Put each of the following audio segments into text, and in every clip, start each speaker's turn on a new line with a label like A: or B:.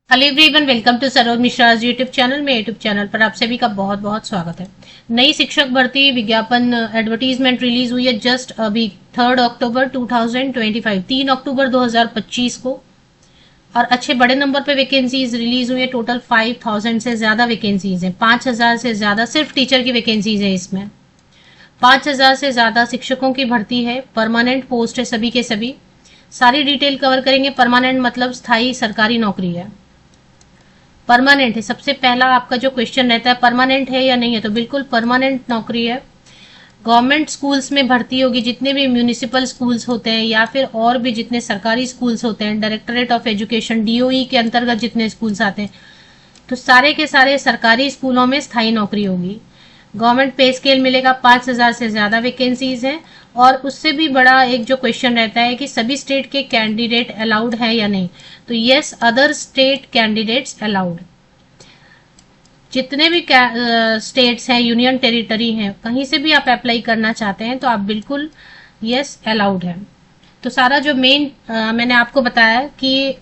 A: Hello everyone, welcome to Saroj Mishra YouTube channel में। YouTube channel पर आप सभी का बहुत बहुत स्वागत है। नई शिक्षक भर्ती विज्ञापन एडवर्टीजमेंट रिलीज हुई है जस्ट अभी 3 अक्टूबर 2025, 3 अक्टूबर 2025 को। और अच्छे बड़े नंबर पे वैकेंसीज रिलीज हुई है। टोटल 5000 से ज्यादा वैकेंसीज हैं, 5000 से ज्यादा सिर्फ टीचर की वैकेंसीज है। इसमें 5000 से ज्यादा शिक्षकों की भर्ती है। परमानेंट पोस्ट है सभी के सभी। सारी डिटेल कवर करेंगे। परमानेंट मतलब स्थायी सरकारी नौकरी है। परमानेंट है। सबसे पहला आपका जो क्वेश्चन रहता है, परमानेंट है या नहीं है, तो बिल्कुल परमानेंट नौकरी है। गवर्नमेंट स्कूल्स में भर्ती होगी। जितने भी म्यूनिसिपल स्कूल्स होते हैं या फिर और भी जितने सरकारी स्कूल्स होते हैं, डायरेक्टरेट ऑफ एजुकेशन डीओई के अंतर्गत जितने स्कूल्स आते हैं, तो सारे के सारे सरकारी स्कूलों में स्थायी नौकरी होगी। गवर्नमेंट पे स्केल मिलेगा। 5000 से ज्यादा वैकेंसीज हैं। और उससे भी बड़ा एक जो क्वेश्चन रहता है कि सभी स्टेट के कैंडिडेट अलाउड है या नहीं, तो yes, other state candidates allowed. जितने भी स्टेट्स हैं, यूनियन टेरिटरी हैं, कहीं से भी आप अप्लाई करना चाहते हैं तो आप बिल्कुल यस अलाउड है। तो सारा जो मेन मैंने आपको बताया कि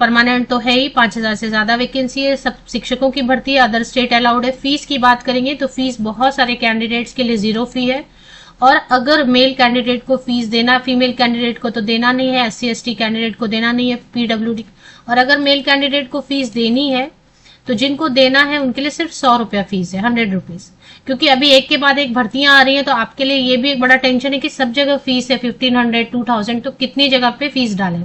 A: परमानेंट तो है ही, 5000 से ज्यादा वैकेंसी है, सब शिक्षकों की भर्ती है, अदर स्टेट अलाउड है। फीस की बात करेंगे तो फीस बहुत सारे कैंडिडेट्स के लिए 0 फी है। और अगर मेल कैंडिडेट को फीस देना, फीमेल कैंडिडेट को तो देना नहीं है, SC ST कैंडिडेट को देना नहीं है, PWD। और अगर मेल कैंडिडेट को फीस देनी है तो जिनको देना है उनके लिए सिर्फ 100 रुपया फीस है, 100 रुपीज। क्योंकि अभी एक के बाद एक भर्तियां आ रही हैं, तो आपके लिए ये भी एक बड़ा टेंशन है कि सब जगह फीस है 1500 2000, तो कितनी जगह पे फीस डालें।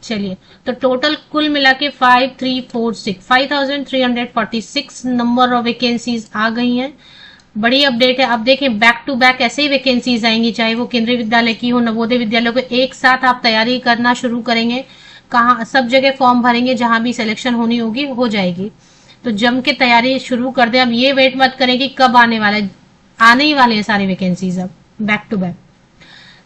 A: चलिए, तो टोटल कुल मिला के 5346 नंबर ऑफ वैकेंसीज आ गई हैं। बड़ी अपडेट है। अब देखें, बैक टू बैक ऐसे ही वैकेंसीज आएंगी, चाहे वो केंद्रीय विद्यालय की हो, नवोदय विद्यालय को, एक साथ आप तैयारी करना शुरू करेंगे। कहाँ सब जगह फॉर्म भरेंगे, जहां भी सिलेक्शन होनी होगी हो जाएगी। तो जम के तैयारी शुरू कर दें। अब ये वेट मत करें कि कब आने वाला है, आने ही वाले हैं सारी वैकेंसीज अब back to back.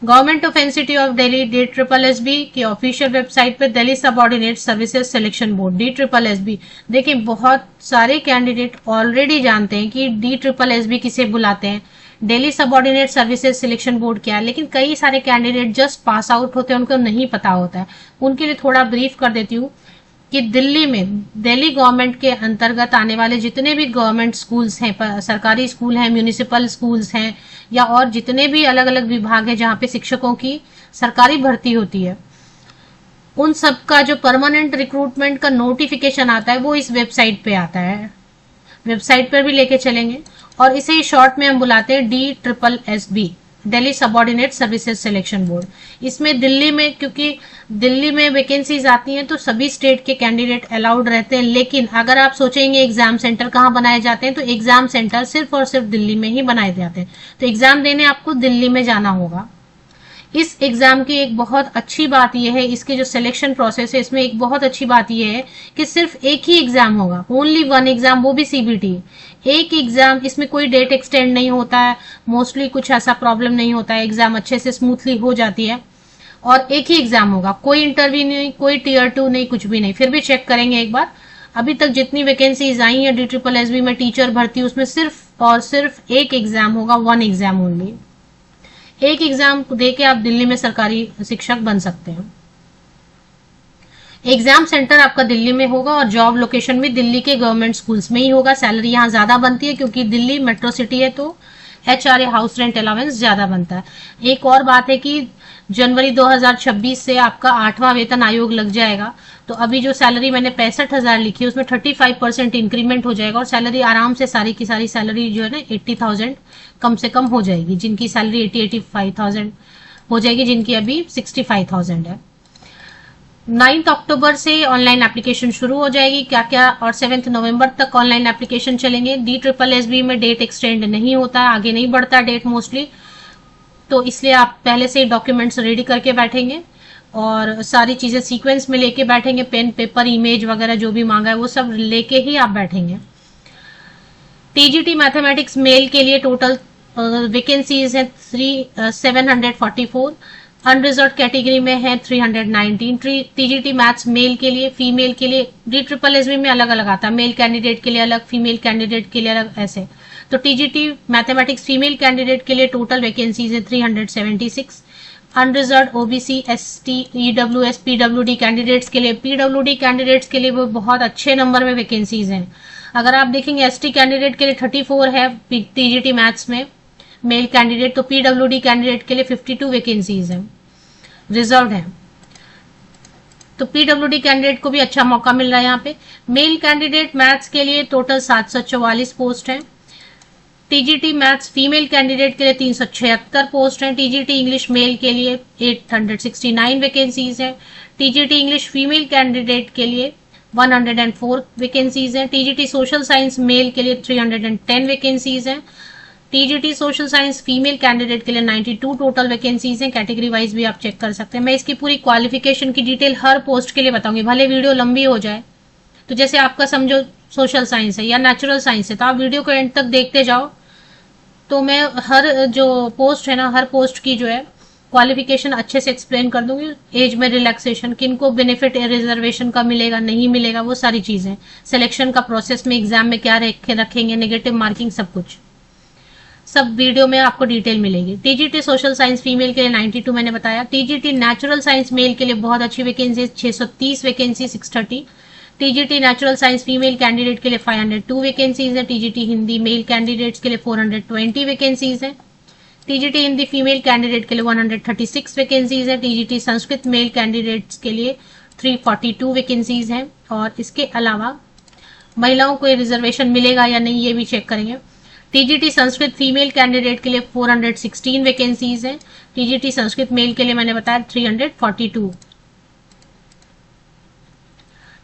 A: Government of NCT of Delhi DSSB की ऑफिशियल वेबसाइट पे Delhi subordinate services selection board DSSB। देखिए, बहुत सारे कैंडिडेट ऑलरेडी जानते हैं कि DSSB किसे बुलाते हैं, Delhi subordinate services selection board क्या है, लेकिन कई सारे कैंडिडेट जस्ट पास आउट होते हैं, उनको नहीं पता होता है। उनके लिए थोड़ा ब्रीफ कर देती हूँ कि दिल्ली में, दिल्ली गवर्नमेंट के अंतर्गत आने वाले जितने भी गवर्नमेंट स्कूल्स हैं, सरकारी स्कूल हैं, म्यूनिसिपल स्कूल्स हैं, या और जितने भी अलग अलग विभाग हैं जहां पे शिक्षकों की सरकारी भर्ती होती है, उन सब का जो परमानेंट रिक्रूटमेंट का नोटिफिकेशन आता है वो इस वेबसाइट पे आता है। वेबसाइट पर भी लेके चलेंगे। और इसे ही शॉर्ट में हम बुलाते हैं DSSB, Delhi subordinate services selection board. इसमें दिल्ली में, क्योंकि दिल्ली में वैकेंसीज आती हैं तो सभी स्टेट के कैंडिडेट अलाउड रहते हैं। लेकिन अगर आप सोचेंगे एग्जाम सेंटर कहाँ बनाए जाते हैं, तो एग्जाम सेंटर सिर्फ और सिर्फ दिल्ली में ही बनाए जाते हैं। तो एग्जाम देने आपको दिल्ली में जाना होगा। इस एग्जाम की एक बहुत अच्छी बात यह है, इसके जो सिलेक्शन प्रोसेस है, इसमें एक बहुत अच्छी बात यह है कि सिर्फ एक ही एग्जाम होगा, ओनली वन एग्जाम, वो भी CBT। एक एग्जाम, इसमें कोई डेट एक्सटेंड नहीं होता है, मोस्टली कुछ ऐसा प्रॉब्लम नहीं होता है, एग्जाम अच्छे से स्मूथली हो जाती है। और एक ही एग्जाम होगा, कोई इंटरव्यू नहीं, कोई Tier 2 नहीं, कुछ भी नहीं। फिर भी चेक करेंगे एक बार, अभी तक जितनी वैकेंसीज आई है DSSB में टीचर भर्ती, उसमें सिर्फ और सिर्फ एक एग्जाम होगा, वन एग्जाम ओनली। एक एग्जाम दे के आप दिल्ली में सरकारी शिक्षक बन सकते हैं। एग्जाम सेंटर आपका दिल्ली में होगा और जॉब लोकेशन भी दिल्ली के गवर्नमेंट स्कूल्स में ही होगा। सैलरी यहाँ ज्यादा बनती है क्योंकि दिल्ली मेट्रो सिटी है, तो HRA हाउस रेंट अलाउंस ज्यादा बनता है। एक और बात है कि जनवरी 2026 से आपका 8वां वेतन आयोग लग जाएगा। तो अभी जो सैलरी मैंने 65,000 लिखी है, उसमें 35% इंक्रीमेंट हो जाएगा और सैलरी आराम से सारी की सारी सैलरी जो है ना 80,000 कम से कम हो जाएगी। जिनकी सैलरी 80-85,000 हो जाएगी, जिनकी अभी 65,000 है। 9 अक्टूबर से ऑनलाइन एप्लीकेशन शुरू हो जाएगी। क्या क्या, और 7 नवंबर तक ऑनलाइन एप्लीकेशन चलेंगे। DSSB में डेट एक्सटेंड नहीं होता है, आगे नहीं बढ़ता डेट मोस्टली, तो इसलिए आप पहले से डॉक्यूमेंट्स रेडी करके बैठेंगे और सारी चीजें सीक्वेंस में लेके बैठेंगे। पेन, पेपर, इमेज वगैरह जो भी मांगा है वो सब लेके ही आप बैठेंगे। TGT मैथमेटिक्स मेल के लिए टोटल वैकेंसीज है 744, अनरिजर्व कैटेगरी में है 319। TGT मैथ्स मेल के लिए, फीमेल के लिए DSSB में अलग अलग आता है, मेल कैंडिडेट के लिए अलग, फीमेल कैंडिडेट के लिए अलग, ऐसे। तो TGT मैथमेटिक्स फीमेल कैंडिडेट के लिए टोटल वैकेंसीज है 376। Unreserve OBC, ST, EWS, PWD candidates के लिए, पीडब्ल्यूडी कैंडिडेट्स के लिए वो बहुत अच्छे नंबर में वैकेंसीज हैं। अगर आप देखेंगे एसटी कैंडिडेट के लिए 34 है टीजीटी मैथ्स में मेल कैंडिडेट, तो पीडब्ल्यूडी कैंडिडेट के लिए 52 वैकेंसीज हैं, रिजर्व है। तो पीडब्ल्यूडी कैंडिडेट को भी अच्छा मौका मिल रहा है यहाँ पे। मेल कैंडिडेट मैथ्स के लिए टोटल 744 पोस्ट है। टीजीटी मैथ्स फीमेल कैंडिडेट के लिए 376 पोस्ट हैं। टीजीटी इंग्लिश मेल के लिए 869 वैकेंसीज हैं। टीजीटी इंग्लिश फीमेल कैंडिडेट के लिए 104 वैकेंसीज हैं। टीजीटी सोशल साइंस मेल के लिए 310 वैकेंसीज हैं। TGT social science female candidate के लिए 92 टोटल वैकेंसीज हैं। कैटेगरी वाइज भी आप चेक कर सकते हैं। मैं इसकी पूरी क्वालिफिकेशन की डिटेल हर पोस्ट के लिए बताऊंगी, भले वीडियो लंबी हो जाए। तो जैसे आपका समझो सोशल साइंस है या नेचुरल साइंस है, तो आप वीडियो को एंड तक देखते जाओ, तो मैं हर जो पोस्ट है ना, हर पोस्ट की जो है क्वालिफिकेशन अच्छे से एक्सप्लेन कर दूंगी। एज में रिलैक्सेशन, किनको बेनिफिट रिजर्वेशन का मिलेगा नहीं मिलेगा, वो सारी चीजें, सिलेक्शन का प्रोसेस में एग्जाम में क्या रखेंगे, नेगेटिव मार्किंग, सब कुछ, सब वीडियो में आपको डिटेल मिलेगी। टीजीटी सोशल साइंस फीमेल के लिए 92 मैंने बताया। टीजीटी नेचुरल साइंस मेल के लिए बहुत अच्छी vacancy, 630 vacancy, 630। TGT natural science female candidate के लिए 502 वैकेंसीज है। टीजीटी हिंदी मेल कैंडिडेट्स के लिए 420 वैकेंसीज है। टीजीटी हिंदी फीमेल कैंडिडेट के लिए 136 वैकेंसीज है। टीजीटी संस्कृत मेल कैंडिडेट्स के लिए 342 वैकेंसीज हैं। और इसके अलावा महिलाओं को रिजर्वेशन मिलेगा या नहीं, ये भी चेक करेंगे। टीजीटी संस्कृत फीमेल कैंडिडेट के लिए 416 वैकेंसीज हैं। टीजीटी संस्कृत मेल के लिए मैंने बताया 342।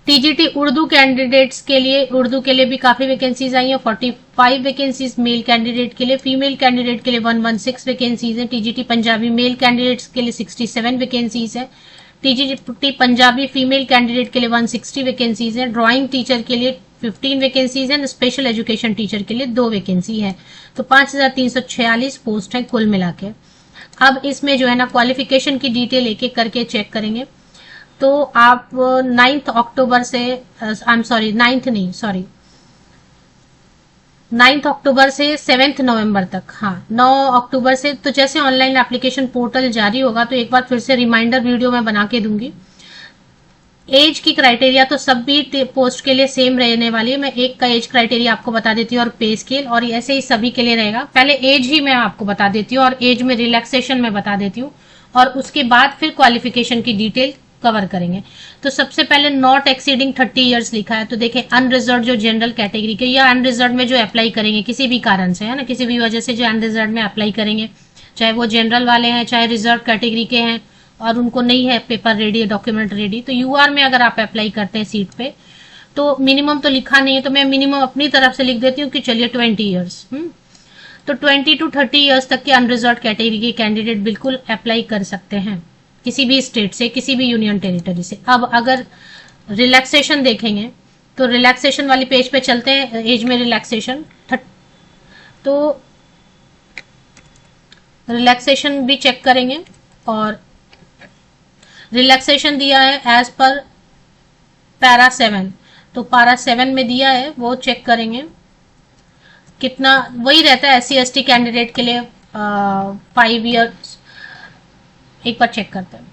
A: टीजीटी उर्दू कैंडिडेट्स के लिए भी काफी वैकेंसीज आई है, 45 वैकेंसीज मेल कैंडिडेट के लिए। फीमेल कैंडिडेट के लिए 116 वैकेंसीज है। टीजीटी पंजाबी मेल कैंडिडेट्स के लिए 67 वैकेंसीज है। टीजीटी पंजाबी फीमेल कैंडिडेट के लिए 160 वैकेंसीज है। ड्राइंग टीचर के लिए 15 वैकेंसीज है। स्पेशल एजुकेशन टीचर के लिए 2 वैकेंसी है। तो 5346 पोस्ट है कुल मिला के। अब इसमें जो है ना क्वालिफिकेशन की डिटेल एक एक करके चेक करेंगे। तो आप 9 अक्टूबर से 9 अक्टूबर से 7 नवंबर तक, हाँ 9 अक्टूबर से, तो जैसे ऑनलाइन एप्लीकेशन पोर्टल जारी होगा तो एक बार फिर से रिमाइंडर वीडियो मैं बना के दूंगी। एज की क्राइटेरिया तो सभी पोस्ट के लिए सेम रहने वाली है। मैं एक का एज क्राइटेरिया आपको बता देती हूँ और पे स्केल, और ऐसे ही सभी के लिए रहेगा। पहले एज ही मैं आपको बता देती हूँ और एज में रिलैक्सेशन में बता देती हूँ, और उसके बाद फिर क्वालिफिकेशन की डिटेल कवर करेंगे। तो सबसे पहले नॉट एक्सीडिंग 30 इयर्स लिखा है, तो देखें अनरिजर्व जो जनरल कैटेगरी के या अनरिजर्व में जो अप्लाई करेंगे किसी भी कारण से, है ना, किसी भी वजह से जो अनरिजर्व में अप्लाई करेंगे, चाहे वो जनरल वाले हैं चाहे रिजर्व कैटेगरी के हैं और उनको नहीं है पेपर रेडी, डॉक्यूमेंट रेडी, तो यूआर में अगर आप अप्लाई करते हैं सीट पे, तो मिनिमम तो लिखा नहीं है, तो मैं मिनिमम अपनी तरफ से लिख देती हूँ कि चलिए 20 ईयर्स। तो 20 to 30 ईयर्स तक के अनरिजर्व कैटेगरी के कैंडिडेट बिल्कुल अप्लाई कर सकते हैं किसी भी स्टेट से, किसी भी यूनियन टेरिटरी से। अब अगर रिलैक्सेशन देखेंगे तो रिलैक्सेशन वाली पेज पे चलते हैं। एज में रिलैक्सेशन, तो रिलैक्सेशन भी चेक करेंगे, और रिलैक्सेशन दिया है एज पर पैरा 7, तो पैरा 7 में दिया है वो चेक करेंगे कितना, वही रहता है SC ST कैंडिडेट के लिए 5 ईयर्स। एक बार चेक करते हैं।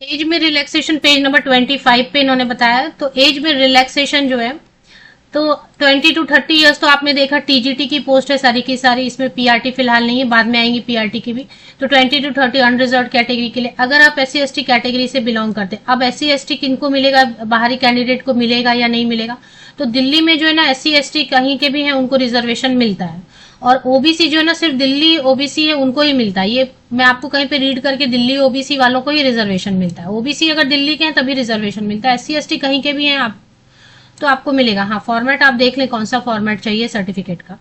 A: एज में रिलैक्सेशन पेज नंबर 25 पे इन्होंने बताया। तो एज में रिलैक्सेशन जो है, तो 20 to 30 इयर्स तो आपने देखा टीजीटी की पोस्ट है सारी की सारी, इसमें पीआरटी फिलहाल नहीं है, बाद में आएंगी पीआरटी की भी। तो 20 to 30 अनरिजर्व कैटेगरी के लिए, अगर आप SC ST कैटेगरी से बिलोंग करते हैं, अब SC ST किनको मिलेगा, बाहरी कैंडिडेट को मिलेगा या नहीं मिलेगा, तो दिल्ली में जो है ना SC ST कहीं के भी हैं उनको रिजर्वेशन मिलता है, और ओबीसी जो है ना सिर्फ दिल्ली ओबीसी है उनको ही मिलता है। ये मैं आपको कहीं पे रीड करके, दिल्ली ओबीसी वालों को ही रिजर्वेशन मिलता है। ओबीसी अगर दिल्ली के हैं तभी रिजर्वेशन मिलता है। SC ST कहीं के भी हैं आप तो आपको मिलेगा। हाँ, फॉर्मेट आप देख लें कौन सा फॉर्मेट चाहिए सर्टिफिकेट का।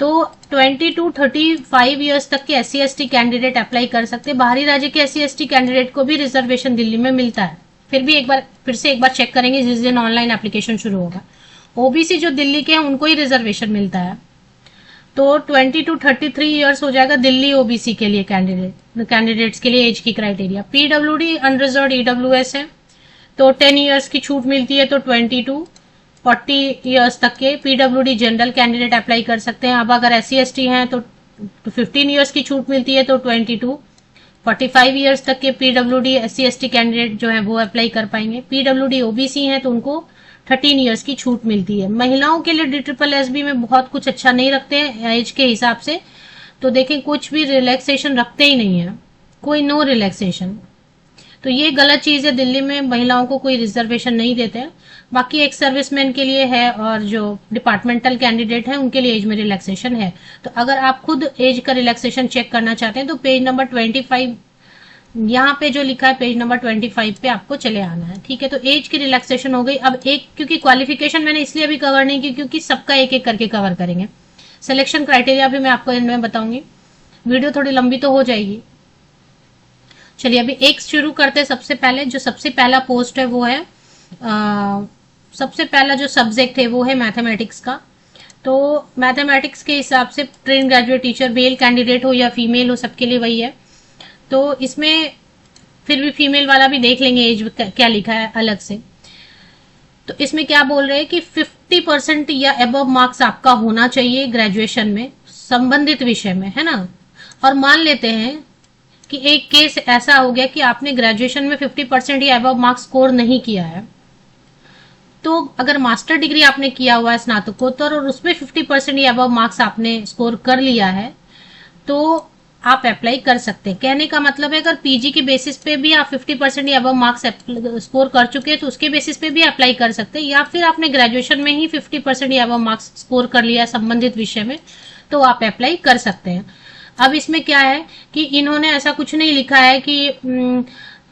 A: तो 20 to 35 ईयर्स तक के SC ST कैंडिडेट अप्लाई कर सकते हैं। बाहरी राज्य के SC ST कैंडिडेट को भी रिजर्वेशन दिल्ली में मिलता है। फिर से एक बार चेक करेंगे जिस दिन ऑनलाइन एप्लीकेशन शुरू होगा। ओबीसी जो दिल्ली के हैं उनको ही रिजर्वेशन मिलता है। तो 20 to 33 इयर्स हो जाएगा दिल्ली ओबीसी के लिए कैंडिडेट्स के लिए एज की क्राइटेरिया। पीडब्ल्यूडी अनरिजर्व ईडब्ल्यूएस है तो 10 इयर्स की छूट मिलती है, तो 20 to 40 इयर्स तक के पीडब्ल्यूडी जनरल कैंडिडेट अप्लाई कर सकते हैं। अब अगर SC ST हैं तो 15 इयर्स की छूट मिलती है, तो 20 to 45 ईयर्स तक के पीडब्ल्यूडी SC/ST कैंडिडेट जो है वो अप्लाई कर पाएंगे। पीडब्ल्यूडी OBC हैं तो उनको 13 ईयर्स की छूट मिलती है। महिलाओं के लिए DSSB में बहुत कुछ अच्छा नहीं रखते हैं एज के हिसाब से, तो देखें कुछ भी रिलैक्सेशन रखते ही नहीं है, कोई नो रिलैक्सेशन। तो ये गलत चीज है, दिल्ली में महिलाओं को कोई रिजर्वेशन नहीं देते हैं। बाकी एक सर्विसमैन के लिए है और जो डिपार्टमेंटल कैंडिडेट है उनके लिए एज में रिलैक्सेशन है। तो अगर आप खुद एज का रिलैक्सेशन चेक करना चाहते हैं तो पेज नंबर 25 यहाँ पे जो लिखा है पेज नंबर 25 पे आपको चले आना है। ठीक है, तो एज की रिलैक्सेशन हो गई। अब एक, क्योंकि क्वालिफिकेशन मैंने इसलिए अभी कवर नहीं की क्योंकि सबका एक एक करके कवर करेंगे। सिलेक्शन क्राइटेरिया भी मैं आपको इनमें बताऊंगी, वीडियो थोड़ी लंबी तो हो जाएगी। चलिए अभी एक शुरू करते हैं। सबसे पहले जो सबसे पहला पोस्ट है वो है सबसे पहला जो सब्जेक्ट है वो है मैथमेटिक्स का। तो मैथमेटिक्स के हिसाब से train graduate teacher, male candidate हो या फीमेल हो, सबके लिए वही है। तो इसमें फिर भी फीमेल वाला भी देख लेंगे एज क्या लिखा है अलग से। तो इसमें क्या बोल रहे हैं कि 50% या अबव मार्क्स आपका होना चाहिए ग्रेजुएशन में संबंधित विषय में, है ना। और मान लेते हैं कि एक केस ऐसा हो गया कि आपने ग्रेजुएशन में 50% या अबव मार्क्स स्कोर नहीं किया है, तो अगर मास्टर डिग्री आपने किया हुआ है स्नातकोत्तर और उसमें 50% या अबव मार्क्स आपने स्कोर कर लिया है तो आप अप्लाई कर सकते हैं। कहने का मतलब है अगर पीजी के बेसिस पे भी आप 50% या अबव मार्क्स स्कोर कर चुके हैं तो उसके बेसिस पे भी अप्लाई कर सकते हैं, या फिर आपने ग्रेजुएशन में ही 50% या अबव मार्क्स स्कोर कर लिया है संबंधित विषय में तो आप अप्लाई कर सकते हैं। अब इसमें क्या है कि इन्होंने ऐसा कुछ नहीं लिखा है कि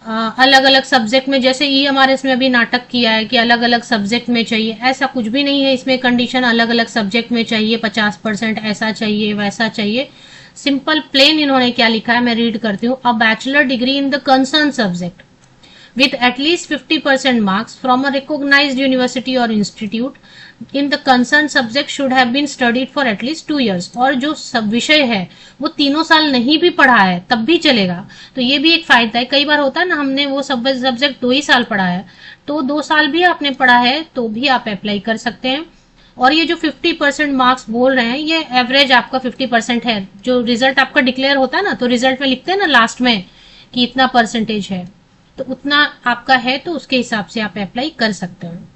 A: अलग अलग सब्जेक्ट में, जैसे EMRS में अभी नाटक किया है कि अलग अलग सब्जेक्ट में चाहिए, ऐसा कुछ भी नहीं है इसमें कंडीशन अलग अलग सब्जेक्ट में चाहिए, 50% ऐसा चाहिए वैसा चाहिए। सिंपल प्लेन इन्होंने क्या लिखा है मैं रीड करती हूँ। A bachelor degree in the concern subject with at least 50% marks from a recognized university or institute in the concerned subject should have been studied for at least 2 years। और जो सब विषय है वो 3 साल नहीं भी पढ़ा है तब भी चलेगा। तो ये भी एक फायदा है। कई बार होता है ना हमने वो सब सब्जेक्ट 2 ही साल पढ़ा है, तो 2 साल भी आपने पढ़ा है तो भी आप अप्लाई कर सकते हैं। और ये जो 50% मार्क्स बोल रहे हैं ये एवरेज आपका 50% है। जो रिजल्ट आपका डिक्लेयर होता है ना तो रिजल्ट में लिखते हैं ना लास्ट में कि इतना परसेंटेज है, तो उतना आपका है तो उसके हिसाब से आप अप्लाई कर सकते हैं।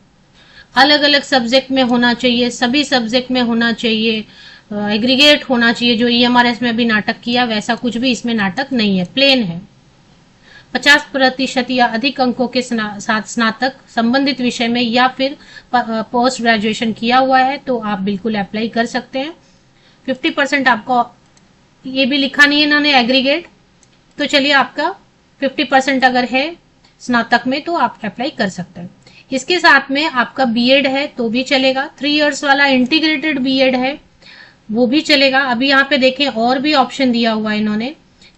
A: अलग अलग सब्जेक्ट में होना चाहिए, सभी सब्जेक्ट में होना चाहिए, एग्रीगेट होना चाहिए। जो EMRS में भी नाटक किया वैसा कुछ भी इसमें नाटक नहीं है, प्लेन है। 50% या अधिक अंकों के साथ स्नातक संबंधित विषय में या फिर पोस्ट ग्रेजुएशन किया हुआ है तो आप बिल्कुल अप्लाई कर सकते हैं। 50% आपको ये भी लिखा नहीं है इन्होंने एग्रीगेट, तो चलिए आपका 50% अगर है स्नातक में तो आप अप्लाई कर सकते हैं। इसके साथ में आपका बीएड है तो भी चलेगा, 3 इयर्स वाला इंटीग्रेटेड बीएड है वो भी चलेगा। अभी यहाँ पे देखें और भी ऑप्शन दिया हुआ है इन्होंने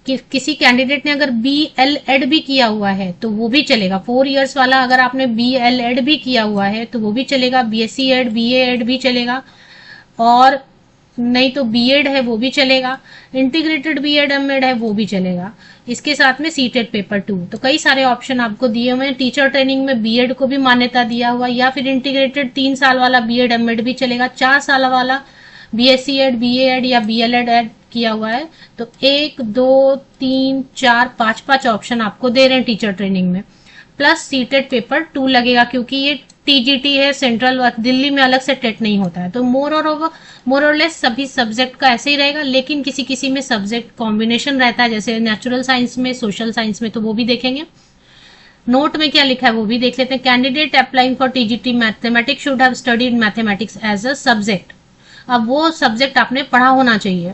A: कि किसी कैंडिडेट ने अगर BLEd भी किया हुआ है तो वो भी चलेगा। 4 इयर्स वाला अगर आपने BLEd भी किया हुआ है तो वो भी चलेगा, BSc एड BA एड भी चलेगा, और नहीं तो बीएड है वो भी चलेगा, इंटीग्रेटेड बीएड एमएड है वो भी चलेगा। इसके साथ में सीटेड पेपर 2, तो कई सारे ऑप्शन आपको दिए हुए हैं। टीचर ट्रेनिंग में बीएड को भी मान्यता दिया हुआ, या फिर इंटीग्रेटेड 3 साल वाला बीएड एमएड भी चलेगा, 4 साल वाला BSc एड BA एड या BLEd एड किया हुआ है। तो 1 2 3 4 5 ऑप्शन आपको दे रहे हैं टीचर ट्रेनिंग में, प्लस सीटेड पेपर 2 लगेगा क्योंकि ये TGT है सेंट्रल, दिल्ली में अलग से टेट नहीं होता है। तो मोर और लेस सभी सब्जेक्ट का ऐसे ही रहेगा, लेकिन किसी किसी में सब्जेक्ट कॉम्बिनेशन रहता है, जैसे नेचुरल साइंस में, सोशल साइंस में, तो वो भी देखेंगे। नोट में क्या लिखा है वो भी देख लेते हैं। Candidate applying for TGT mathematics should have studied mathematics as a subject. अब वो सब्जेक्ट आपने पढ़ा होना चाहिए।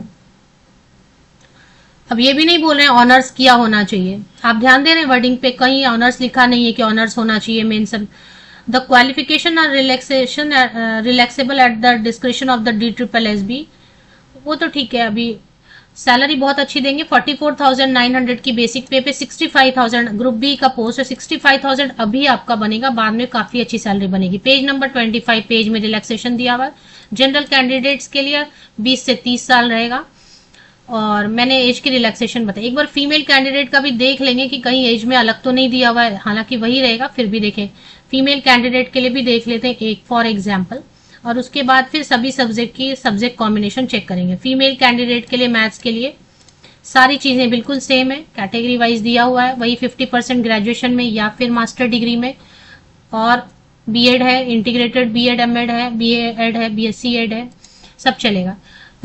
A: अब ये भी नहीं बोल रहे हैं ऑनर्स किया होना चाहिए, आप ध्यान दे रहे हैं वर्डिंग पे, कहीं ऑनर्स लिखा नहीं है कि ऑनर्स होना चाहिए मेन सब। The qualification are relaxable at the description of the DSSB, वो तो ठीक है। अभी सैलरी बहुत अच्छी देंगे, 44,900 की बेसिक पे 65,000, ग्रुप बी का पोस्ट है, 65,000 अभी आपका बनेगा, बाद में काफी अच्छी सैलरी बनेगी। पेज नंबर 25 पेज में रिलैक्सेशन दिया हुआ है। जनरल कैंडिडेट्स के लिए 20 से 30 साल रहेगा, और मैंने एज की रिलैक्सेशन बताई। एक बार फीमेल कैंडिडेट का भी देख लेंगे कि कहीं एज में अलग तो नहीं दिया हुआ है, हालांकि वही रहेगा, फिर भी देखें फीमेल कैंडिडेट के लिए भी देख लेते हैं एक फॉर एग्जाम्पल, और उसके बाद फिर सभी सब्जेक्ट की सब्जेक्ट कॉम्बिनेशन चेक करेंगे। फीमेल कैंडिडेट के लिए मैथ्स के लिए सारी चीजें बिल्कुल सेम है, कैटेगरी वाइज दिया हुआ है, वही 50% ग्रेजुएशन में या फिर मास्टर डिग्री में, और बीएड है, इंटीग्रेटेड बीएड एमएड है, बीएड है, बीएससी एड है, सब चलेगा।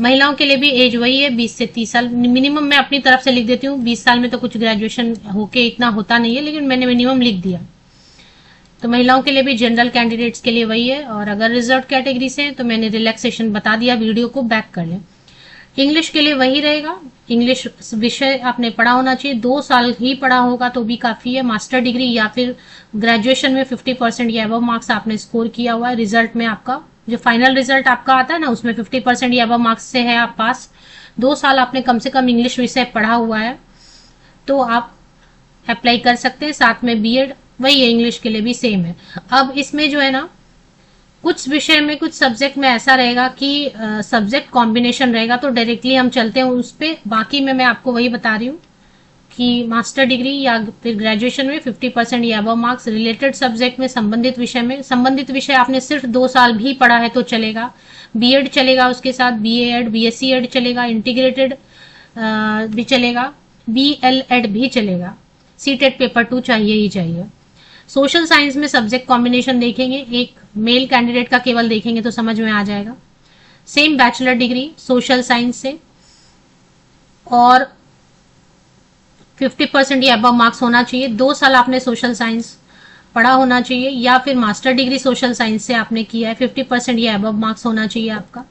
A: महिलाओं के लिए भी एज वही है, 20 से 30 साल मिनिमम। मैं अपनी तरफ से लिख देती हूँ, 20 साल में तो कुछ ग्रेजुएशन होके इतना होता नहीं है, लेकिन मैंने मिनिमम लिख दिया। तो महिलाओं के लिए भी जनरल कैंडिडेट्स के लिए वही है, और अगर रिजर्व कैटेगरी से हैं तो मैंने रिलैक्सेशन बता दिया, वीडियो को बैक कर लें। इंग्लिश के लिए वही रहेगा, इंग्लिश विषय आपने पढ़ा होना चाहिए, 2 साल ही पढ़ा होगा तो भी काफी है। मास्टर डिग्री या फिर ग्रेजुएशन में 50% या अबव मार्क्स आपने स्कोर किया हुआ है, रिजल्ट में आपका जो फाइनल रिजल्ट आपका आता है ना, उसमें 50% या अबव मार्क्स से है आप पास। 2 साल आपने कम से कम इंग्लिश विषय पढ़ा हुआ है तो आप अप्लाई कर सकते हैं। साथ में बीएड वही है, इंग्लिश के लिए भी सेम है। अब इसमें जो है ना, कुछ विषय में कुछ सब्जेक्ट में ऐसा रहेगा कि सब्जेक्ट कॉम्बिनेशन रहेगा, तो डायरेक्टली हम चलते हैं उस पे। बाकी में मैं आपको वही बता रही हूँ कि मास्टर डिग्री या फिर ग्रेजुएशन में 50% या अबव मार्क्स, रिलेटेड सब्जेक्ट में, संबंधित विषय में, संबंधित विषय आपने सिर्फ 2 साल भी पढ़ा है तो चलेगा। बीएड चलेगा, उसके साथ बीएड, बीएससी एड चलेगा, इंटीग्रेटेड भी चलेगा, बीएलएड भी चलेगा। सीटेट पेपर 2 चाहिए ही चाहिए। सोशल साइंस में सब्जेक्ट कॉम्बिनेशन देखेंगे, एक मेल कैंडिडेट का केवल देखेंगे तो समझ में आ जाएगा। Same bachelor degree social science से, और 50% या अबव मार्क्स होना चाहिए। 2 साल आपने सोशल साइंस पढ़ा होना चाहिए, या फिर मास्टर डिग्री सोशल साइंस से आपने किया है, 50% या अबव मार्क्स होना चाहिए आपका।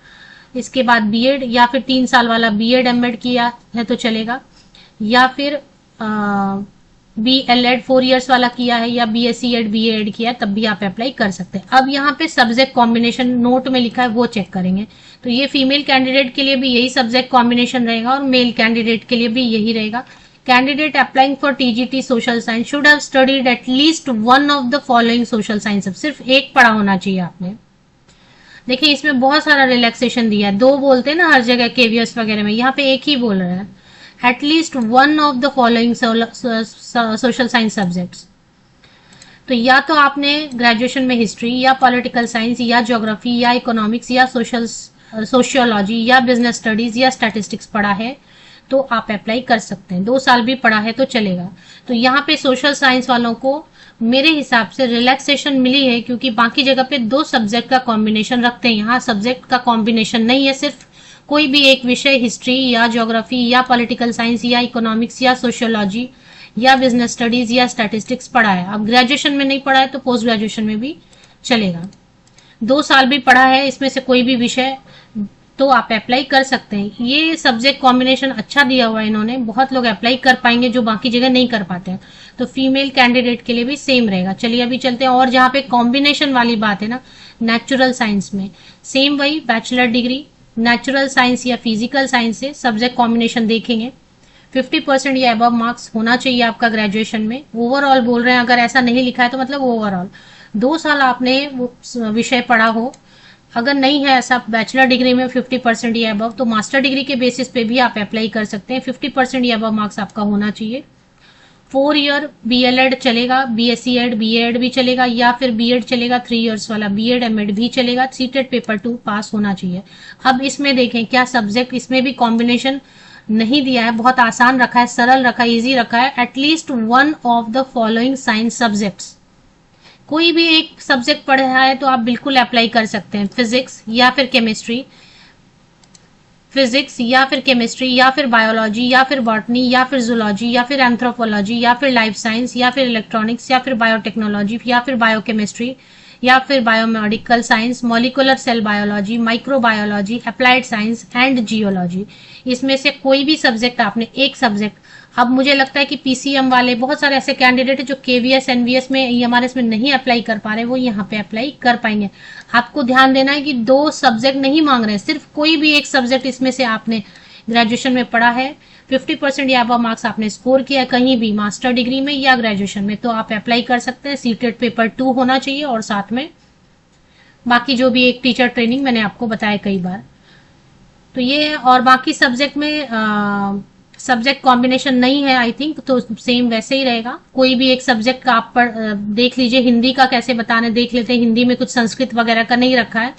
A: इसके बाद बीएड या फिर 3 साल वाला बीएड एमएड किया है तो चलेगा, या फिर बीएलएड 4 इयर्स वाला किया है, या बीएससी एड बीएड किया है, तब भी आप अप्लाई कर सकते हैं। अब यहाँ पे सब्जेक्ट कॉम्बिनेशन नोट में लिखा है, वो चेक करेंगे। तो ये फीमेल कैंडिडेट के लिए भी यही सब्जेक्ट कॉम्बिनेशन रहेगा, और मेल कैंडिडेट के लिए भी यही रहेगा। Candidate applying for TGT social science should have studied at least one of the following social science. सिर्फ एक पढ़ा होना चाहिए आपने। देखिए इसमें बहुत सारा रिलैक्सेशन दिया है, 2 बोलते हैं ना हर जगह केवीएस वगैरह में, यहाँ पे एक ही बोल रहा है, at least one of the following social science subjects. तो या तो आपने ग्रेजुएशन में हिस्ट्री या पॉलिटिकल साइंस या ज्योग्राफी या इकोनॉमिक्स या सोशियोलॉजी या बिजनेस स्टडीज या स्टैटिस्टिक्स पढ़ा है तो आप अप्लाई कर सकते हैं। 2 साल भी पढ़ा है तो चलेगा। तो यहाँ पे सोशल साइंस वालों को मेरे हिसाब से रिलैक्सेशन मिली है, क्योंकि बाकी जगह पे 2 सब्जेक्ट का कॉम्बिनेशन रखते हैं, यहाँ सब्जेक्ट का कॉम्बिनेशन नहीं है, सिर्फ कोई भी एक विषय हिस्ट्री या ज्योग्राफी या पॉलिटिकल साइंस या इकोनॉमिक्स या सोशियोलॉजी या बिजनेस स्टडीज या स्टैटिस्टिक्स पढ़ा है। अब ग्रेजुएशन में नहीं पढ़ा है तो पोस्ट ग्रेजुएशन में भी चलेगा। 2 साल भी पढ़ा है इसमें से कोई भी विषय तो आप अप्लाई कर सकते हैं। ये सब्जेक्ट कॉम्बिनेशन अच्छा दिया हुआ है इन्होंने, बहुत लोग अप्लाई कर पाएंगे जो बाकी जगह नहीं कर पाते हैं। तो फीमेल कैंडिडेट के लिए भी सेम रहेगा। चलिए अभी चलते हैं, और जहाँ पे कॉम्बिनेशन वाली बात है ना, नेचुरल साइंस में सेम वही बैचलर डिग्री नेचुरल साइंस या फिजिकल साइंस से सब्जेक्ट कॉम्बिनेशन देखेंगे। 50% या अबव मार्क्स होना चाहिए आपका ग्रेजुएशन में। ओवरऑल बोल रहे हैं, अगर ऐसा नहीं लिखा है तो मतलब ओवरऑल 2 साल आपने वो विषय पढ़ा हो। अगर नहीं है ऐसा बैचलर डिग्री में 50% या अबव, तो मास्टर डिग्री के बेसिस पे भी आप अप्लाई कर सकते हैं। 50% या अबव मार्क्स आपका होना चाहिए। 4 ईयर बीएलएड चलेगा, बीएससी एड बीएड भी चलेगा, या फिर बीएड चलेगा 3 इयर्स वाला, बीएड एमएड भी चलेगा। सीटेट पेपर 2 पास होना चाहिए। अब इसमें देखें क्या सब्जेक्ट, इसमें भी कॉम्बिनेशन नहीं दिया है, बहुत आसान रखा है, सरल रखा है, इजी रखा है। At least one of the following science subjects, कोई भी एक सब्जेक्ट पढ़ा है तो आप बिल्कुल अप्लाई कर सकते हैं। फिजिक्स या फिर केमिस्ट्री, फिजिक्स या फिर केमिस्ट्री या फिर बायोलॉजी या फिर बॉटनी या फिर जूलॉजी या फिर एंथ्रोपोलॉजी या फिर लाइफ साइंस या फिर इलेक्ट्रॉनिक्स या फिर बायोटेक्नोलॉजी या फिर बायोकेमिस्ट्री या फिर biomedical science, molecular cell biology, microbiology, applied science and geology. इसमें से कोई भी सब्जेक्ट आपने एक सब्जेक्ट, अब मुझे लगता है कि पीसीएम वाले बहुत सारे ऐसे कैंडिडेट है जो केवीएस एनवीएस में ईएमआरएस में नहीं अप्लाई कर पा रहे, वो यहाँ पे अप्लाई कर पाएंगे। आपको ध्यान देना है कि 2 सब्जेक्ट नहीं मांग रहे हैं, सिर्फ कोई भी एक सब्जेक्ट इसमें से आपने ग्रेजुएशन में पढ़ा है, 50% या अबव मार्क्स आपने स्कोर किया है कहीं भी मास्टर डिग्री में या ग्रेजुएशन में, तो आप अप्लाई कर सकते हैं। सीटेट पेपर 2 होना चाहिए, और साथ में बाकी जो भी एक टीचर ट्रेनिंग मैंने आपको बताया कई बार, तो ये। और बाकी सब्जेक्ट में सब्जेक्ट कॉम्बिनेशन नहीं है आई थिंक, तो सेम वैसे ही रहेगा। कोई भी एक सब्जेक्ट का आप देख लीजिए। हिंदी का कैसे बताने देख लेते हैं, हिंदी में कुछ संस्कृत वगैरह का नहीं रखा है,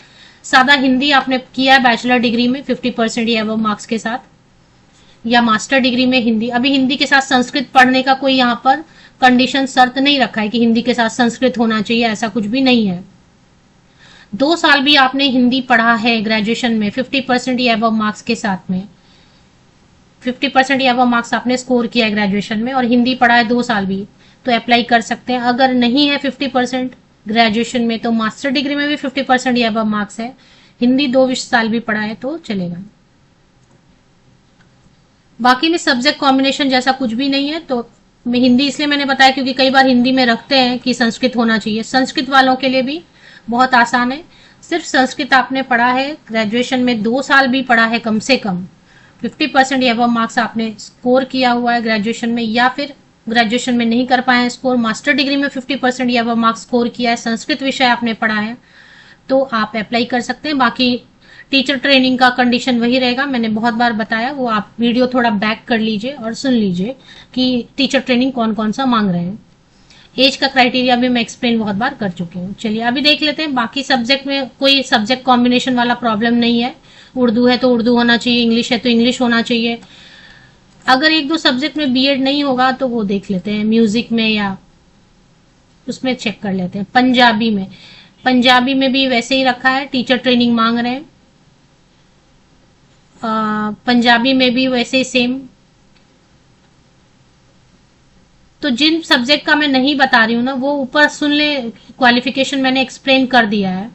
A: सादा हिंदी आपने किया है बैचलर डिग्री में 50% या अबव मार्क्स के साथ। या मास्टर डिग्री में हिंदी। अभी हिंदी के साथ संस्कृत पढ़ने का कोई यहाँ पर कंडीशन शर्त नहीं रखा है कि हिंदी के साथ संस्कृत होना चाहिए, ऐसा कुछ भी नहीं है। 2 साल भी आपने हिंदी पढ़ा है ग्रेजुएशन में 50% या अबव मार्क्स के साथ में, 50% या अबव मार्क्स आपने स्कोर किया है ग्रेजुएशन में और हिंदी पढ़ा है 2 साल भी, तो अप्लाई कर सकते हैं। अगर नहीं है 50% ग्रेजुएशन में तो मास्टर डिग्री में भी 50% या अबव मार्क्स है, हिंदी 2 साल भी पढ़ा है तो चलेगा। बाकी में सब्जेक्ट कॉम्बिनेशन जैसा कुछ भी नहीं है। तो हिंदी इसलिए मैंने बताया क्योंकि कई बार हिंदी में रखते हैं कि संस्कृत होना चाहिए। संस्कृत वालों के लिए भी बहुत आसान है, सिर्फ संस्कृत आपने पढ़ा है ग्रेजुएशन में 2 साल भी पढ़ा है कम से कम, 50% या अबव मार्क्स आपने स्कोर किया हुआ है ग्रेजुएशन में, या फिर ग्रेजुएशन में नहीं कर पाए हैं स्कोर, मास्टर डिग्री में 50% या अबव मार्क्स स्कोर किया है, संस्कृत विषय आपने पढ़ा है, तो आप अप्लाई कर सकते हैं। बाकी टीचर ट्रेनिंग का कंडीशन वही रहेगा, मैंने बहुत बार बताया, वो आप वीडियो थोड़ा बैक कर लीजिए और सुन लीजिए कि टीचर ट्रेनिंग कौन कौन सा मांग रहे हैं। एज का क्राइटेरिया भी मैं एक्सप्लेन बहुत बार कर चुकी हूँ। चलिए अभी देख लेते हैं। बाकी सब्जेक्ट में कोई सब्जेक्ट कॉम्बिनेशन वाला प्रॉब्लम नहीं है, उर्दू है तो उर्दू होना चाहिए, इंग्लिश है तो इंग्लिश होना चाहिए। अगर 1-2 सब्जेक्ट में बीएड नहीं होगा तो वो देख लेते हैं, म्यूजिक में या उसमें चेक कर लेते हैं। पंजाबी में भी वैसे ही रखा है, टीचर ट्रेनिंग मांग रहे हैं। पंजाबी में भी वैसे ही सेम। तो जिन सब्जेक्ट का मैं नहीं बता रही हूँ ना, वो ऊपर सुन ले, क्वालिफिकेशन मैंने एक्सप्लेन कर दिया है,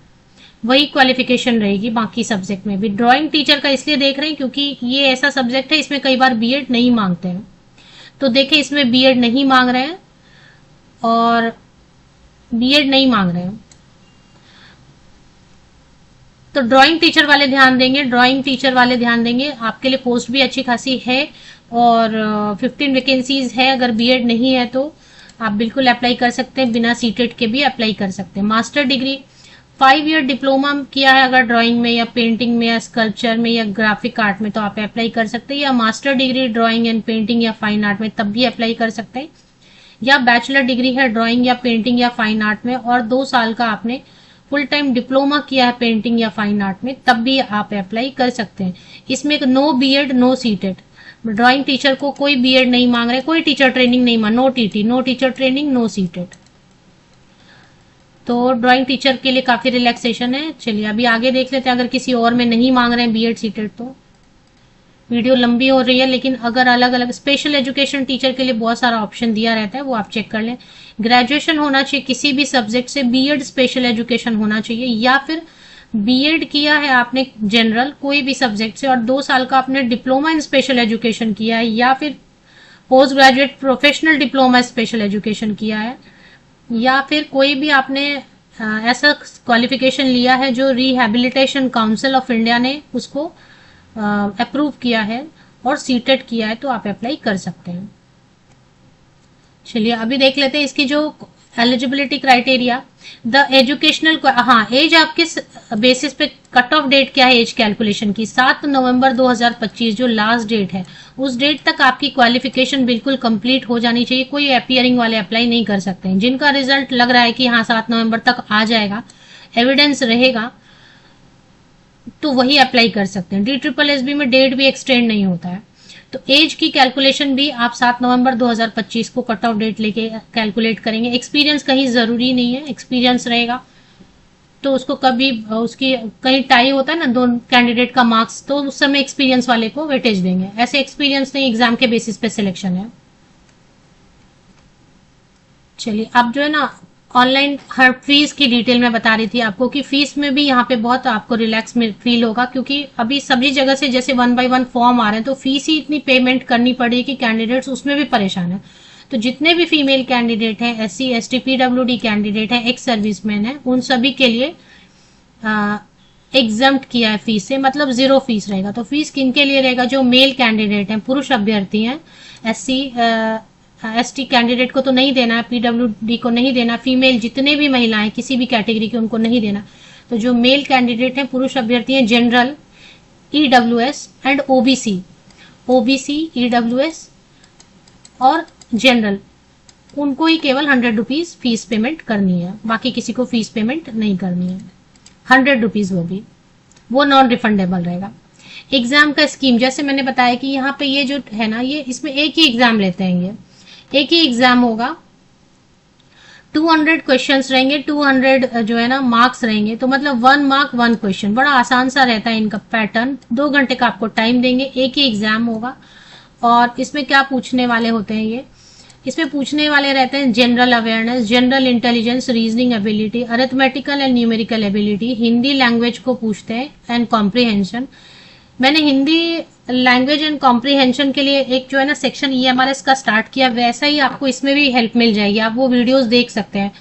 A: वही क्वालिफिकेशन रहेगी बाकी सब्जेक्ट में भी। ड्राइंग टीचर का इसलिए देख रहे हैं क्योंकि ये ऐसा सब्जेक्ट है इसमें कई बार बीएड नहीं मांगते हैं, तो देखें इसमें बीएड नहीं मांग रहे हैं और बीएड नहीं मांग रहे हैं, तो ड्राइंग टीचर वाले ध्यान देंगे, ड्राइंग टीचर वाले ध्यान देंगे। आपके लिए पोस्ट भी अच्छी खासी है और 15 वैकेंसीज है। अगर बीएड नहीं है तो आप बिल्कुल अप्लाई कर सकते हैं, बिना सीटेट के भी अप्लाई कर सकते हैं। मास्टर डिग्री 5 ईयर डिप्लोमा किया है अगर ड्राइंग में या पेंटिंग में या स्कल्पचर में या ग्राफिक आर्ट में तो आप अप्लाई कर सकते हैं, या master degree drawing and painting या फाइन आर्ट में तब भी अप्लाई कर सकते हैं, या बैचलर डिग्री है ड्राइंग या पेंटिंग या फाइन आर्ट में और 2 साल का आपने फुल टाइम डिप्लोमा किया है पेंटिंग या फाइन आर्ट में तब भी आप अप्लाई कर सकते हैं। इसमें no BEd no CTET, drawing teacher को कोई बीएड नहीं मांग रहे, कोई टीचर ट्रेनिंग नहीं मांग, no TT, no teacher training, no CTET. तो ड्राइंग टीचर के लिए काफी रिलैक्सेशन है। चलिए अभी आगे देख लेते हैं। अगर किसी और में नहीं मांग रहे हैं बीएड सीटेट तो वीडियो लंबी हो रही है, लेकिन अगर अलग अलग स्पेशल एजुकेशन टीचर के लिए बहुत सारा ऑप्शन दिया रहता है, वो आप चेक कर लें। ग्रेजुएशन होना चाहिए किसी भी सब्जेक्ट से, बीएड स्पेशल एजुकेशन होना चाहिए, या फिर बीएड किया है आपने जनरल कोई भी सब्जेक्ट से और 2 साल का आपने डिप्लोमा इन स्पेशल एजुकेशन किया है, या फिर post graduate professional diploma special education किया है, या फिर कोई भी आपने ऐसा क्वालिफिकेशन लिया है जो रिहैबिलिटेशन काउंसिल ऑफ इंडिया ने उसको अप्रूव किया है और सीटेट किया है, तो आप अप्लाई कर सकते हैं। चलिए अभी देख लेते हैं इसकी जो एलिजिबिलिटी क्राइटेरिया, द एजुकेशनल, हाँ एज आपके बेसिस पे कट ऑफ डेट क्या है एज कैलकुलेशन की, 7 नवंबर 2025 जो लास्ट डेट है, उस डेट तक आपकी क्वालिफिकेशन बिल्कुल कंप्लीट हो जानी चाहिए। कोई अपियरिंग वाले अप्लाई नहीं कर सकते हैं। जिनका रिजल्ट लग रहा है कि हाँ 7 नवंबर तक आ जाएगा, एविडेंस रहेगा, तो वही अप्लाई कर सकते हैं। DSSB में डेट भी एक्सटेंड नहीं होता है। तो एज की कैलकुलेशन भी आप 7 नवंबर 2025 को कट ऑफ डेट लेके कैलकुलेट करेंगे। एक्सपीरियंस कहीं जरूरी नहीं है, एक्सपीरियंस रहेगा तो उसको कभी उसकी कहीं टाई होता है ना 2 कैंडिडेट का मार्क्स, तो उस समय एक्सपीरियंस वाले को वेटेज देंगे। ऐसे एक्सपीरियंस नहीं, एग्जाम के बेसिस पे सिलेक्शन है। चलिए अब जो है ना ऑनलाइन हर फीस की डिटेल में बता रही थी आपको कि फीस में भी यहाँ पे बहुत आपको रिलैक्स फील होगा, क्योंकि अभी सभी जगह से जैसे 1 by 1 फॉर्म आ रहे हैं तो फीस ही इतनी पेमेंट करनी पड़ेगी कि कैंडिडेट्स उसमें भी परेशान है। तो जितने भी फीमेल कैंडिडेट हैं, SC ST PWD कैंडिडेट हैं, एक्स सर्विसमैन है, उन सभी के लिए एग्जम्प्ट किया है फीस से, मतलब 0 फीस रहेगा। तो फीस किनके लिए रहेगा? जो मेल कैंडिडेट हैं, पुरुष अभ्यर्थी हैं, SC ST कैंडिडेट को तो नहीं देना है, PWD को नहीं देना, फीमेल जितने भी महिलाएं किसी भी कैटेगरी के उनको नहीं देना। तो जो मेल कैंडिडेट हैं, पुरुष अभ्यर्थी हैं, general, EWS and OBC, EWS और जनरल, उनको ही केवल 100 रुपीज फीस पेमेंट करनी है, बाकी किसी को फीस पेमेंट नहीं करनी है। 100 रुपीज वो नॉन रिफंडेबल रहेगा। एग्जाम का स्कीम जैसे मैंने बताया कि यहाँ पे ये जो है ना, ये इसमें एक ही एग्जाम लेते हैं, ये एक ही एग्जाम होगा। 200 क्वेश्चंस रहेंगे, 200 जो है ना मार्क्स रहेंगे, तो मतलब 1 मार्क 1 क्वेश्चन। बड़ा आसान सा रहता है इनका पैटर्न। 2 घंटे का आपको टाइम देंगे, एक ही एग्जाम होगा। और इसमें क्या पूछने वाले होते हैं ये, इसमें पूछने वाले रहते हैं general awareness, general intelligence, reasoning ability, arithmetical and numerical ability, Hindi language को पूछते हैं एंड कॉम्प्रिहेंशन। मैंने हिंदी लैंग्वेज एंड कॉम्प्रिहेंशन के लिए एक जो है ना सेक्शन EMRS का स्टार्ट किया, वैसा ही आपको इसमें भी हेल्प मिल जाएगी। आप वो वीडियोस देख सकते हैं,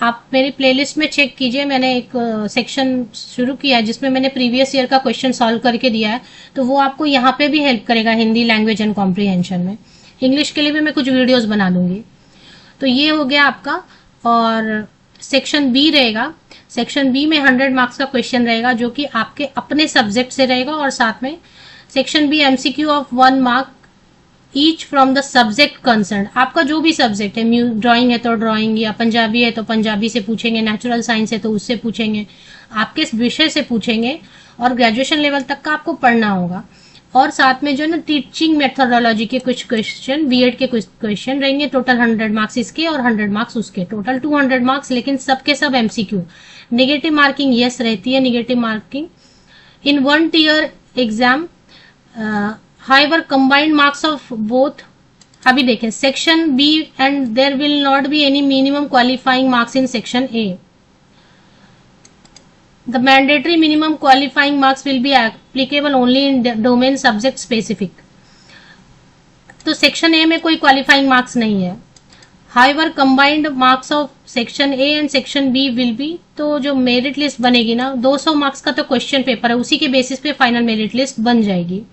A: आप मेरी प्लेलिस्ट में चेक कीजिए। मैंने एक सेक्शन शुरू किया है जिसमें मैंने प्रीवियस ईयर का क्वेश्चन सॉल्व करके दिया है, तो वो आपको यहाँ पे भी हेल्प करेगा हिंदी लैंग्वेज एंड कॉम्प्रिहेंशन में। इंग्लिश के लिए भी मैं कुछ वीडियोस बना दूंगी। तो ये हो गया आपका। और सेक्शन बी रहेगा, सेक्शन बी में 100 मार्क्स का क्वेश्चन रहेगा जो कि आपके अपने सब्जेक्ट से रहेगा, और साथ में section B MCQ of 1 mark each from the subject concern. आपका जो भी सब्जेक्ट है, ड्राइंग है तो ड्राइंग, या पंजाबी है तो पंजाबी से पूछेंगे, नेचुरल साइंस है तो उससे पूछेंगे, आपके विषय से पूछेंगे। और ग्रेजुएशन लेवल तक का आपको पढ़ना होगा। और साथ में जो है ना टीचिंग मेथोडोलॉजी के कुछ क्वेश्चन, बीएड के कुछ क्वेश्चन रहेंगे। टोटल 100 मार्क्स इसके और 100 मार्क्स उसके, टोटल 200 मार्क्स, लेकिन सबके सब MCQ। नेगेटिव मार्किंग यस रहती है, negative marking in 1 year exam. However combined marks of both. अभी देखें section B and there will not be any minimum qualifying marks in section A. The mandatory minimum qualifying marks will be applicable only in domain subject specific. तो section A में कोई qualifying marks नहीं है। However, combined marks of section A and section B will be, तो जो merit list बनेगी ना, 200 marks का तो क्वेश्चन पेपर है, उसी के बेसिस पे फाइनल मेरिट लिस्ट बन जाएगी।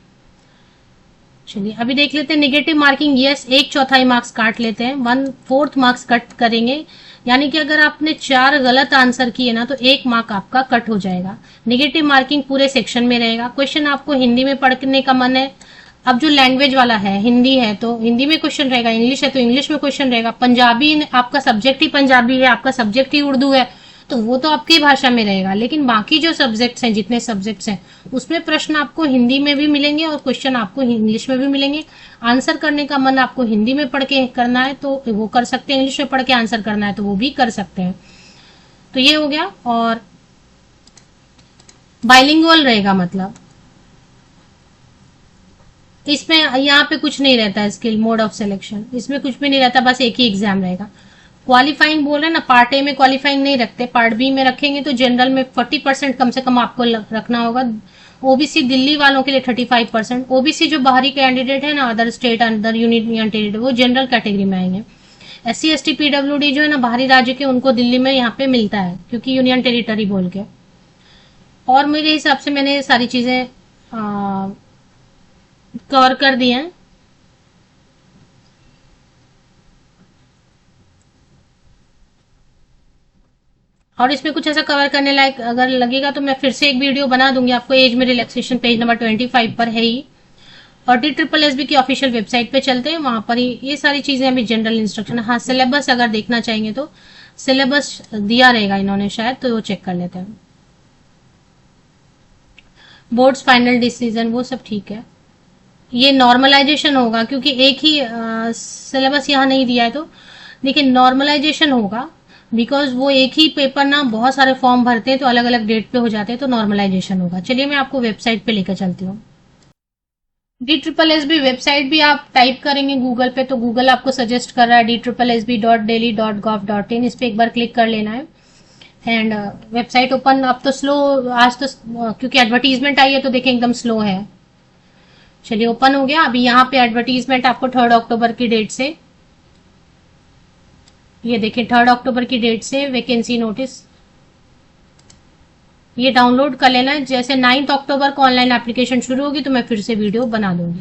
A: चलिए अभी देख लेते हैं नेगेटिव मार्किंग। यस, 1/4 मार्क्स काट लेते हैं, 1/4 मार्क्स कट करेंगे, यानी कि अगर आपने 4 गलत आंसर किए ना तो 1 मार्क आपका कट हो जाएगा। नेगेटिव मार्किंग पूरे सेक्शन में रहेगा। क्वेश्चन आपको हिंदी में पढ़ने का मन है, अब जो लैंग्वेज वाला है, हिंदी है तो हिंदी में क्वेश्चन रहेगा, इंग्लिश है तो इंग्लिश में क्वेश्चन रहेगा, पंजाबी आपका सब्जेक्ट ही पंजाबी है, आपका सब्जेक्ट ही उर्दू है, तो वो तो आपकी भाषा में रहेगा। लेकिन बाकी जो सब्जेक्ट्स हैं, जितने सब्जेक्ट्स हैं, उसमें प्रश्न आपको हिंदी में भी मिलेंगे और क्वेश्चन आपको इंग्लिश में भी मिलेंगे। आंसर करने का मन आपको हिंदी में पढ़ के करना है तो वो कर सकते हैं, इंग्लिश में पढ़ के आंसर करना है तो वो भी कर सकते हैं। तो ये हो गया। और बाइलिंगुअल रहेगा, मतलब इसमें यहाँ पे कुछ नहीं रहता है स्किल मोड ऑफ सिलेक्शन, इसमें कुछ भी नहीं रहता, बस एक ही एग्जाम रहेगा। क्वालिफाइंग बोल रहे हैं ना, पार्ट ए में क्वालिफाइंग नहीं रखते, पार्ट बी में रखेंगे। तो जनरल में 40% कम से कम आपको रखना होगा। ओबीसी दिल्ली वालों के लिए 35%। ओबीसी जो बाहरी कैंडिडेट है ना, other state other union territory, वो जनरल कैटेगरी में आएंगे। SC ST PWD जो है ना बाहरी राज्य के, उनको दिल्ली में यहाँ पे मिलता है क्योंकि यूनियन टेरिटरी बोल के। और मेरे हिसाब से मैंने सारी चीजें कवर कर दी हैं। और इसमें कुछ ऐसा कवर करने लायक अगर लगेगा तो मैं फिर से एक वीडियो बना दूंगी आपको। एज में रिलैक्सेशन पेज नंबर 25 पर है ही। और DSSB की ऑफिशियल वेबसाइट पे चलते हैं, वहां पर ही ये सारी चीजें अभी जनरल इंस्ट्रक्शन। हाँ, सिलेबस अगर देखना चाहेंगे तो सिलेबस दिया रहेगा इन्होंने शायद, तो वो चेक कर लेते हैं। बोर्ड्स फाइनल डिसीजन वो सब ठीक है। ये नॉर्मलाइजेशन होगा क्योंकि एक ही सिलेबस यहाँ नहीं दिया है, तो लेकिन नॉर्मलाइजेशन होगा बिकॉज वो एक ही पेपर ना बहुत सारे फॉर्म भरते हैं तो अलग अलग डेट पे हो जाते हैं, तो नॉर्मलाइजेशन होगा। चलिए मैं आपको वेबसाइट पे लेकर चलती हूँ। DSSB वेबसाइट भी आप टाइप करेंगे गूगल पे तो गूगल आपको सजेस्ट कर रहा है DSSB.delhi.gov.in, इस पे एक बार क्लिक कर लेना है। एंड वेबसाइट ओपन, अब तो स्लो, आज तो क्योंकि एडवर्टीजमेंट आई है तो देखें एकदम स्लो है। चलिए ओपन हो गया। अभी यहाँ पे एडवर्टीजमेंट आपको 3 अक्टूबर की डेट से, ये देखिए 3 अक्टूबर की डेट से वैकेंसी नोटिस, ये डाउनलोड कर लेना है। जैसे 9 अक्टूबर को ऑनलाइन एप्लीकेशन शुरू होगी तो मैं फिर से वीडियो बना दूंगी।